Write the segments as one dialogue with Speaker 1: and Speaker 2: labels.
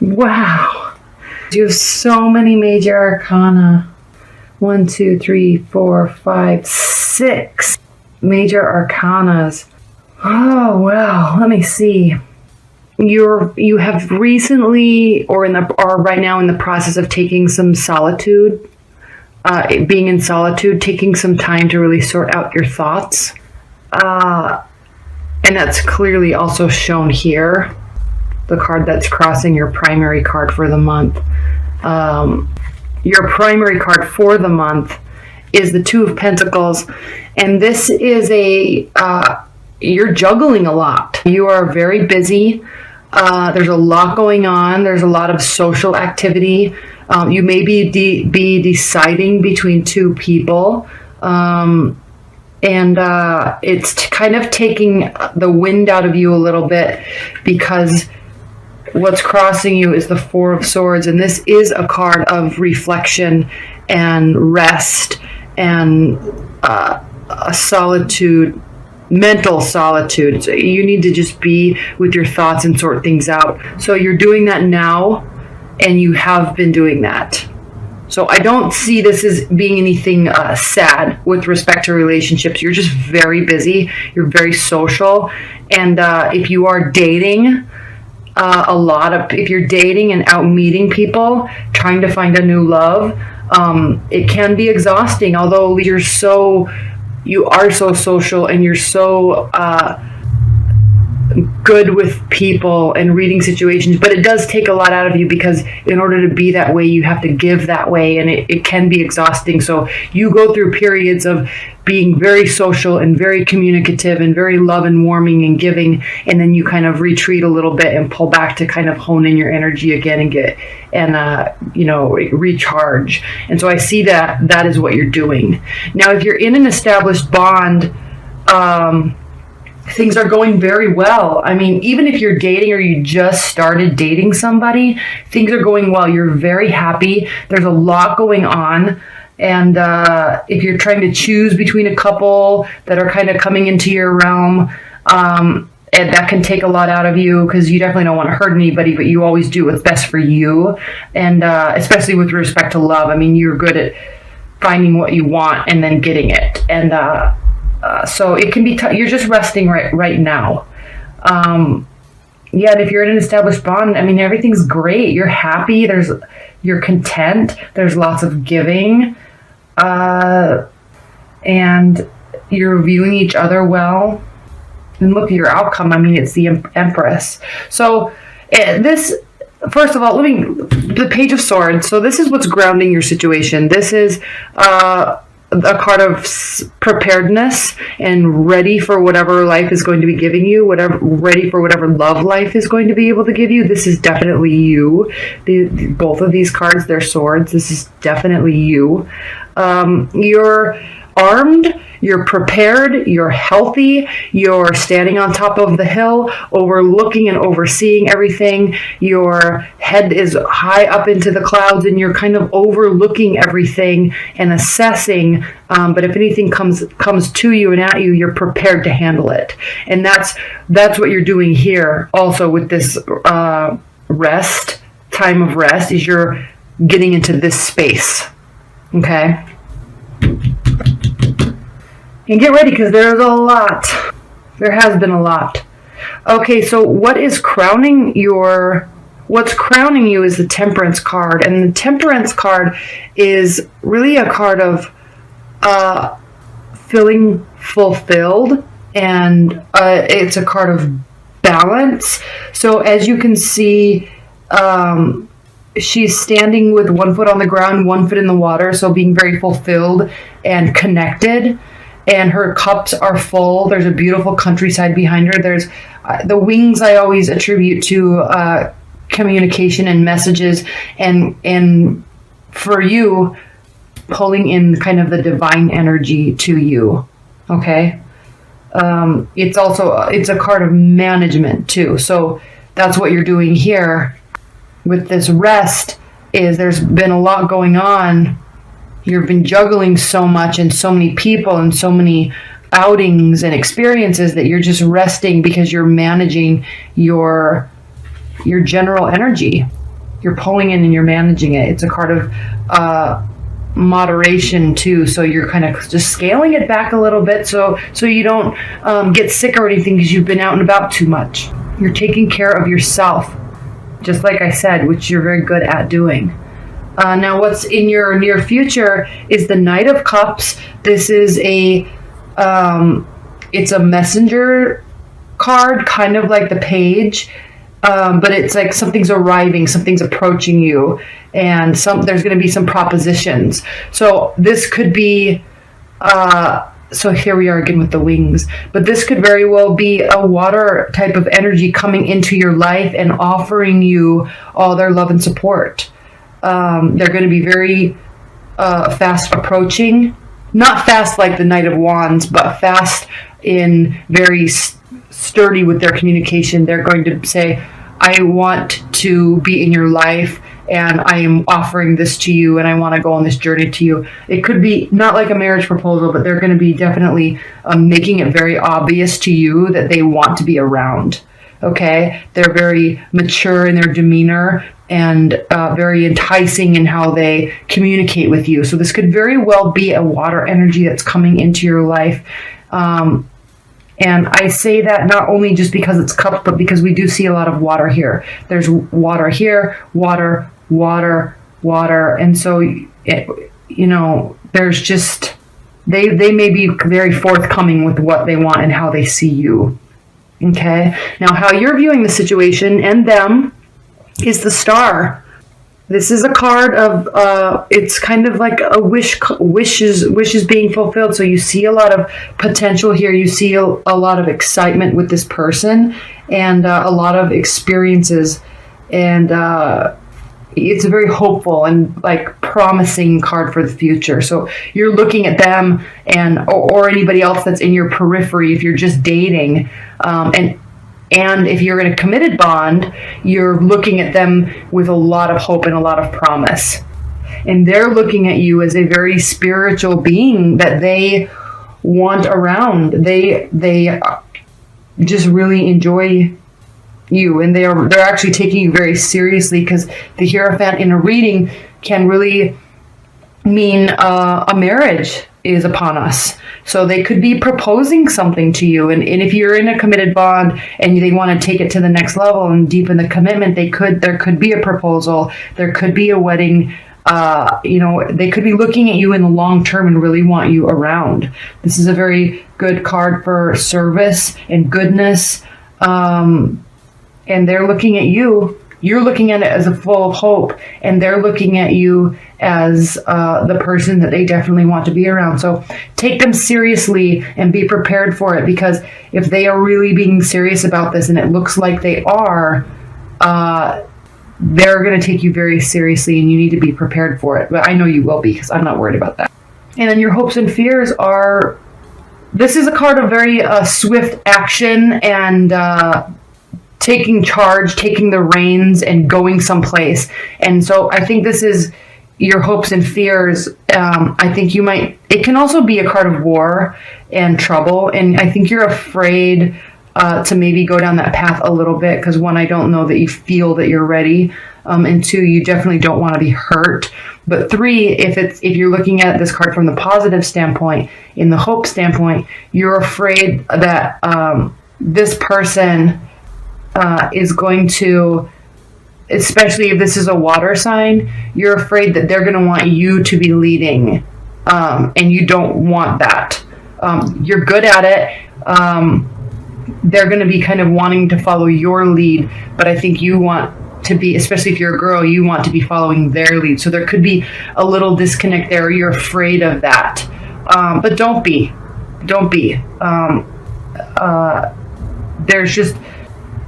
Speaker 1: Wow. You have so many major arcana. 1, 2, 3, 4, 5, 6 major arcanas. Oh, wow. Let me see. You have recently or right now in the process of taking some solitude, being in solitude, taking some time to really sort out your thoughts. And that's clearly also shown here. The card that's crossing your primary card for the month. Your primary card for the month is the Two of Pentacles. And this is you're juggling a lot. You are very busy. There's a lot going on. There's a lot of social activity. You may be deciding between two people. And it's kind of taking the wind out of you a little bit, because what's crossing you is the Four of Swords, and this is a card of reflection and rest and a solitude, mental solitude. So you need to just be with your thoughts and sort things out. So you're doing that now, and you have been doing that. So I don't see this as being anything sad with respect to relationships. You're just very busy. You're very social. And if you are dating, if you're dating and out meeting people, trying to find a new love, it can be exhausting. Although you are so social and you're so good with people and reading situations, but it does take a lot out of you, because in order to be that way, you have to give that way, and it can be exhausting. So you go through periods of being very social and very communicative and very love and warming and giving, and then you kind of retreat a little bit and pull back to kind of hone in your energy again and recharge. And so I see that is what you're doing. Now, if you're in an established bond, things are going very well. I mean, even if you're dating or you just started dating somebody, things are going well. You're very happy. There's a lot going on. And if you're trying to choose between a couple that are kind of coming into your realm, and that can take a lot out of you, because you definitely don't want to hurt anybody, but you always do what's best for you. And especially with respect to love, I mean, you're good at finding what you want and then getting it. And so it can be you're just resting right now. And if you're in an established bond, I mean, everything's great. You're happy. You're content. There's lots of giving. And you're viewing each other well. And look at your outcome. I mean, it's the Empress. So this, first of all, the Page of Swords. So this is what's grounding your situation. This is a card of preparedness and ready for whatever life is going to be giving you, ready for whatever love life is going to be able to give you. This is definitely you. Both of these cards, they're swords. This is definitely you. You're armed, you're prepared, you're healthy, you're standing on top of the hill, overlooking and overseeing everything. Your head is high up into the clouds, and you're kind of overlooking everything and assessing. But if anything comes to you and at you, you're prepared to handle it. And that's what you're doing here. Also with this time of rest, is you're getting into this space. Okay. And get ready, because there's a lot. There has been a lot. Okay, so what's crowning you is the Temperance card. And the Temperance card is really a card of feeling fulfilled. And it's a card of balance. So as you can see, she's standing with one foot on the ground, one foot in the water. So being very fulfilled and connected. And her cups are full. There's a beautiful countryside behind her. There's the wings I always attribute to communication and messages, and for you, pulling in kind of the divine energy to you. Okay. It's a card of management too. So that's what you're doing here with this rest. Is there's been a lot going on. You've been juggling so much and so many people and so many outings and experiences that you're just resting, because you're managing your general energy. you're pulling in and you're managing it. It's a card of moderation too, so you're kind of just scaling it back a little bit so you don't get sick or anything because you've been out and about too much. You're taking care of yourself, just like I said, which you're very good at doing. Now what's in your near future is the Knight of Cups. This is it's a messenger card, kind of like the Page, but it's like something's arriving, something's approaching you, and there's going to be some propositions. So this could be, so here we are again with the wings, but this could very well be a water type of energy coming into your life and offering you all their love and support. They're going to be very fast approaching, not fast like the Knight of Wands, but fast in very sturdy with their communication. They're going to say, I want to be in your life and I am offering this to you and I want to go on this journey to you. It could be not like a marriage proposal, but they're going to be definitely making it very obvious to you that they want to be around. Okay? They're very mature in their demeanor and very enticing in how they communicate with you. So this could very well be a water energy that's coming into your life. And I say that not only just because it's cups, but because we do see a lot of water here. There's water here, water, water, water. And so, there's just, they may be very forthcoming with what they want and how they see you. Okay? Now, how you're viewing the situation and them is the Star. This is a card of, it's kind of like a wishes being fulfilled. So you see a lot of potential here. You see a lot of excitement with this person and a lot of experiences. And it's a very hopeful and like promising card for the future. So you're looking at them or anybody else that's in your periphery if you're just dating. And if you're in a committed bond, you're looking at them with a lot of hope and a lot of promise. And they're looking at you as a very spiritual being that they want around. They just really enjoy you, and they're actually taking you very seriously, because the Hierophant in a reading can really mean a marriage is upon us. So they could be proposing something to you, and if you're in a committed bond and they want to take it to the next level and deepen the commitment, there could be a proposal, there could be a wedding. They could be looking at you in the long term and really want you around. This is a very good card for service and goodness, and they're looking at you. You're looking at it as a full of hope, and they're looking at you as the person that they definitely want to be around. So take them seriously and be prepared for it, because if they are really being serious about this, and it looks like they are, they're going to take you very seriously, and you need to be prepared for it. But I know you will be, because I'm not worried about that. And then your hopes and fears are, this is a card of very swift action and taking charge, taking the reins, and going someplace. And so I think this is your hopes and fears. I think it can also be a card of war and trouble. And I think you're afraid to maybe go down that path a little bit, because one, I don't know that you feel that you're ready. And two, you definitely don't want to be hurt. But three, if you're looking at this card from the positive standpoint, in the hope standpoint, you're afraid that this person is going to, especially if this is a water sign, you're afraid that they're going to want you to be leading, and you don't want that. You're good at it. They're going to be kind of wanting to follow your lead, but I think you want to be, especially if you're a girl, you want to be following their lead. So there could be a little disconnect there. You're afraid of that, but don't be. There's just,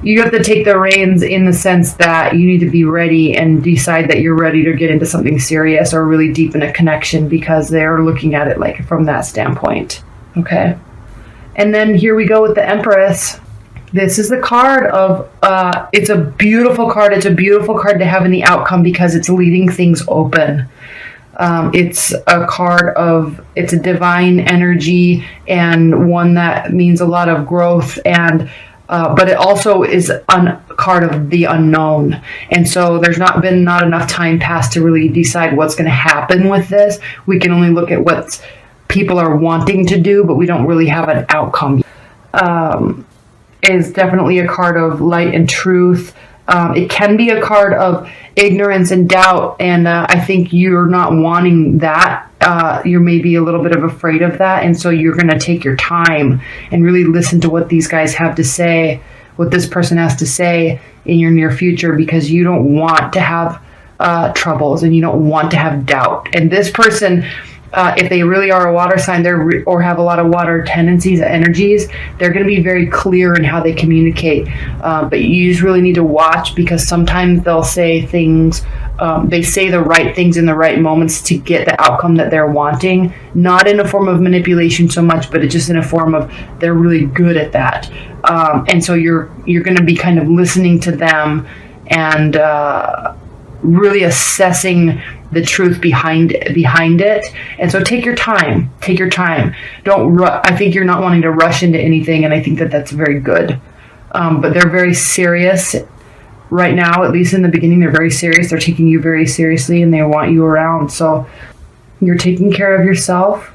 Speaker 1: you have to take the reins in the sense that you need to be ready and decide that you're ready to get into something serious or really deepen a connection, because they're looking at it like from that standpoint. Okay. And then here we go with the Empress. This is the card of, it's a beautiful card. It's a beautiful card to have in the outcome, because it's leaving things open. It's a card of, it's a divine energy, and one that means a lot of growth, and but it also is a card of the unknown. And so there's not enough time passed to really decide what's going to happen with this. We can only look at what people are wanting to do, but we don't really have an outcome. Is definitely a card of light and truth. It can be a card of ignorance and doubt, and I think you're not wanting that. You're maybe a little bit of afraid of that, and so you're going to take your time and really listen to what these guys have to say, what this person has to say in your near future, because you don't want to have troubles and you don't want to have doubt. And this person, if they really are a water sign, or have a lot of water tendencies, energies, they're going to be very clear in how they communicate. But you just really need to watch, because sometimes they'll say things, they say the right things in the right moments to get the outcome that they're wanting, not in a form of manipulation so much, but it's just in a form of they're really good at that. And so you're going to be kind of listening to them and really assessing the truth behind it. And so take your time. Don't I think you're not wanting to rush into anything, and I think that that's very good. But they're very serious right now, at least in the beginning. They're very serious. They're taking you very seriously, and they want you around. So you're taking care of yourself.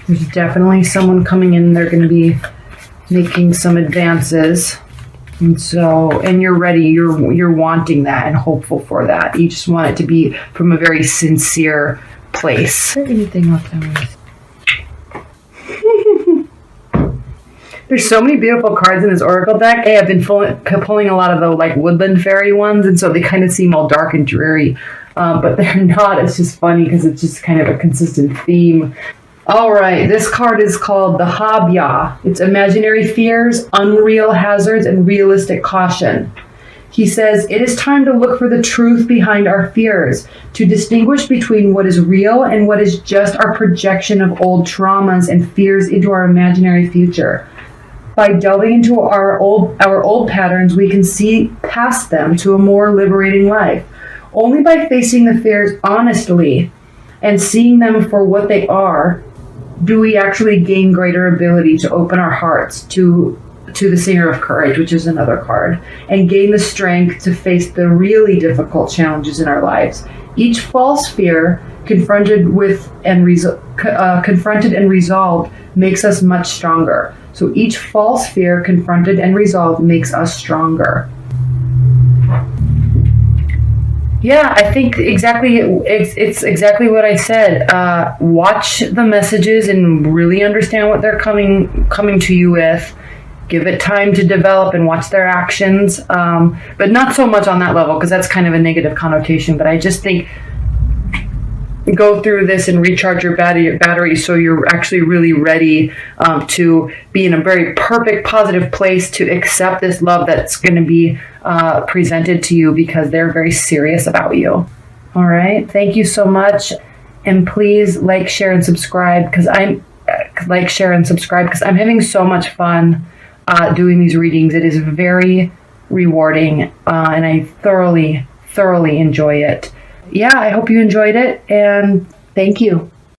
Speaker 1: There's definitely someone coming in. They're going to be making some advances. And you're ready, you're wanting that and hopeful for that. You just want it to be from a very sincere place. Is there anything left on There's so many beautiful cards in this oracle deck. Hey, I've been pulling a lot of the like woodland fairy ones, and so they kind of seem all dark and dreary, but they're not. It's just funny because it's just kind of a consistent theme. All right, this card is called the Habya. It's imaginary fears, unreal hazards, and realistic caution. He says, it is time to look for the truth behind our fears, to distinguish between what is real and what is just our projection of old traumas and fears into our imaginary future. By delving into our old patterns, we can see past them to a more liberating life. Only by facing the fears honestly and seeing them for what they are, do we actually gain greater ability to open our hearts to the Singer of Courage, which is another card, and gain the strength to face the really difficult challenges in our lives. Each false fear confronted and resolved makes us much stronger. So each false fear confronted and resolved makes us stronger. Yeah, I think it's exactly what I said. Watch the messages and really understand what they're coming to you with. Give it time to develop and watch their actions, but not so much on that level, because that's kind of a negative connotation. But I just think go through this and recharge your battery so you're actually really ready to be in a very perfect, positive place to accept this love that's going to be presented to you, because they're very serious about you. All right. Thank you so much. And please like, share, and subscribe, because I'm having so much fun doing these readings. It is very rewarding, and I thoroughly enjoy it. Yeah, I hope you enjoyed it, and thank you.